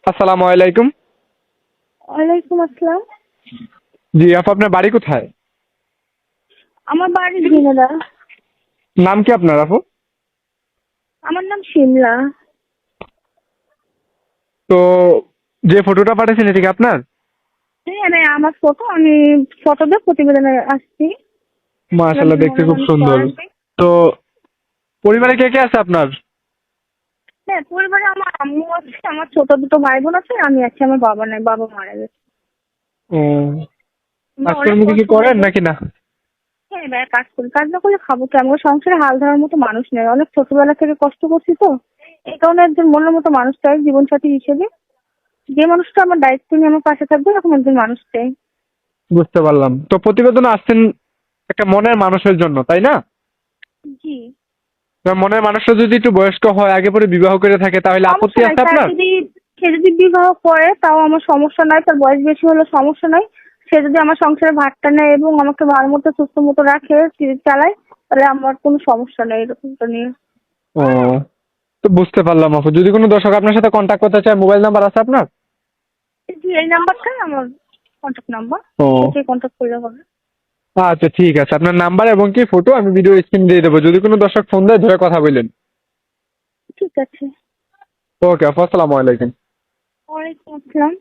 আসসালামু আলাইকুম। ওয়ালাইকুম আসসালাম। জি আপু, আপনার বাড়ি কোথায়? আমার বাড়ি ঝিনেদা। নাম কি আপনার আপু? আমার নাম শিমলা। তো যে ফটোটা পাঠিয়েছেন এটা কি আপনার? হ্যাঁ রে, আমার ফটো, আমি ফটো দিয়ে প্রতিবেদনে আসছি। মাশাআল্লাহ, দেখতে খুব মনোনয়ন সুন্দর। করাতে। তো পরিবারে কে কে আছে আপনার? হ্যাঁ, পরিবারে আমার আম্মু আছে, আমার ছোট দুটো ভাই বোন আছে, আমি আছি, আমার বাবা নাই, বাবা মারা গেছে। ও, আমরা অনেক কাজকর্ম কিছু কষ্ট করে করেন নাকি না? হ্যাঁ এবার কাজ করি, কাজ না করলে খাবো কি? আমার সংসারে হাল ধরার মতো মানুষ নেই, অনেক ছোটবেলা থেকে কষ্ট করছি তো। এই কারণে একজন মনের মতো মানুষ চাই জীবনসাথী হিসেবে। যে মানুষটা আমার দায়িত্ব নিয়ে আমার পাশে থাকবে, এরকম একজন মানুষ চাই। বুঝতে পারলাম। তো প্রতিবেদনে আসছেন একটা মনের মানুষের জন্য, তাই না? জি। তো মনের মানুষটা যদি একটু বয়স্ক হয়, আগে পরে বিবাহ করে থাকে, তাহলে আপত্তি সমস্যা নাই, আছে আপনার? সে যদি বিবাহ করে তাও আমার সমস্যা নাই, তার বয়স বেশি হলে সমস্যা নাই। সে যদি আমার সংসারে ভাগটা নেয় এবং আমাকে ভালো মতো সুস্থ মতো রাখে, চালায়, তাহলে আমার কোনো সমস্যা নেই এরকমটা নিয়ে। ও, তো বুঝতে পারলাম আপু। যদি কোনো দর্শক আপনার সাথে কন্ট্যাক্ট করতে চায়, মোবাইল নাম্বার আছে আপনার? জি, এই নাম্বারটাই আমার কন্ট্যাক্ট নাম্বার। ও এটাই কন্ট্যাক্ট করলে হবে। আচ্ছা, ঠিক আছে। আপনার নাম্বার এবং কি ফটো আমি ভিডিও স্ক্রিন দিয়ে দেবো, যদি কোনো দর্শক ফোন দেয় ধরে কথা বললেন। ঠিক আছে। ওকে আপু, আসসালামু আলাইকুম। ওয়ালাইকুম আসসালাম।